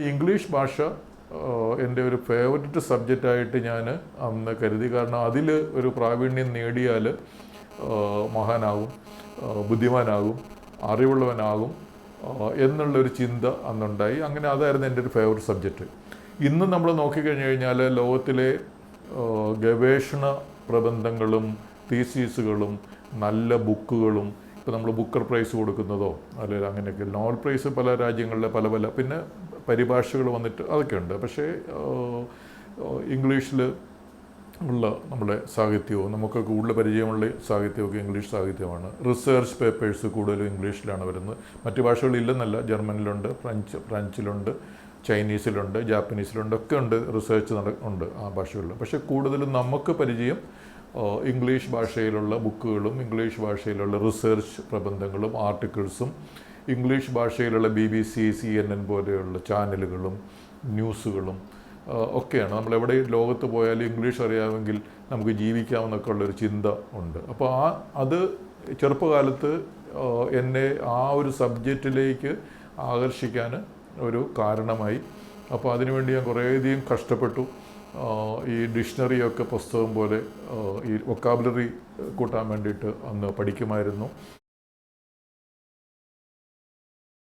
English ഭാഷ എൻ്റെ ഒരു ഫേവററ്റ് സബ്ജക്റ്റായിട്ട് ഞാൻ അന്ന് കരുതി. കാരണം അതിൽ ഒരു പ്രാവീണ്യം നേടിയാൽ മഹാനാകും, ബുദ്ധിമാനാകും, അറിവുള്ളവനാകും എന്നുള്ളൊരു ചിന്ത അന്നുണ്ടായി. അങ്ങനെ അതായിരുന്നു എൻ്റെ ഒരു ഫേവററ്റ് സബ്ജക്റ്റ്. ഇന്ന് നമ്മൾ നോക്കിക്കഴിഞ്ഞ് കഴിഞ്ഞാൽ ലോകത്തിലെ ഗവേഷണ പ്രബന്ധങ്ങളും തീസീസുകളും നല്ല ബുക്കുകളും, ഇപ്പോൾ നമ്മൾ ബുക്കർ പ്രൈസ് കൊടുക്കുന്നതോ അല്ലെങ്കിൽ അങ്ങനെയൊക്കെ, നോബൽ പ്രൈസ് പല രാജ്യങ്ങളിലെ പല പല പിന്നെ പരിഭാഷകൾ വന്നിട്ട് അതൊക്കെ ഉണ്ട്. പക്ഷേ ഇംഗ്ലീഷിൽ ഉള്ള നമ്മുടെ സാഹിത്യവും നമുക്ക് കൂടുതൽ പരിചയമുള്ള സാഹിത്യമൊക്കെ ഇംഗ്ലീഷ് സാഹിത്യമാണ്. റിസർച്ച് പേപ്പേഴ്സ് കൂടുതലും ഇംഗ്ലീഷിലാണ് വരുന്നത്. മറ്റു ഭാഷകളില്ലെന്നല്ല, ജർമ്മനിലുണ്ട്, ഫ്രഞ്ചിലുണ്ട്, ചൈനീസിലുണ്ട്, ജാപ്പനീസിലുണ്ട്, ഒക്കെ ഉണ്ട്, റിസർച്ച് ഉണ്ട് ആ ഭാഷകളിൽ. പക്ഷേ കൂടുതലും നമുക്ക് പരിചയം ഇംഗ്ലീഷ് ഭാഷയിലുള്ള ബുക്കുകളും ഇംഗ്ലീഷ് ഭാഷയിലുള്ള റിസർച്ച് പ്രബന്ധങ്ങളും ആർട്ടിക്കിൾസും ഇംഗ്ലീഷ് ഭാഷയിലുള്ള BBC, CNN പോലെയുള്ള ചാനലുകളും ന്യൂസുകളും ഒക്കെയാണ്. നമ്മളെവിടെ ലോകത്ത് പോയാലും ഇംഗ്ലീഷ് അറിയാമെങ്കിൽ നമുക്ക് ജീവിക്കാമെന്നൊക്കെ ഉള്ളൊരു ചിന്ത ഉണ്ട്. അപ്പോൾ അത് ചെറുപ്പകാലത്ത് എന്നെ ആ ഒരു സബ്ജക്റ്റിലേക്ക് ആകർഷിക്കാൻ ഒരു കാരണമായി. അപ്പോൾ അതിനുവേണ്ടി ഞാൻ കുറേയധികം കഷ്ടപ്പെട്ടു. ഈ ഡിക്ഷണറിയൊക്കെ പുസ്തകം പോലെ ഈ വൊക്കാബുലറി കൂട്ടാൻ വേണ്ടിയിട്ട് അന്ന് പഠിക്കുമായിരുന്നു.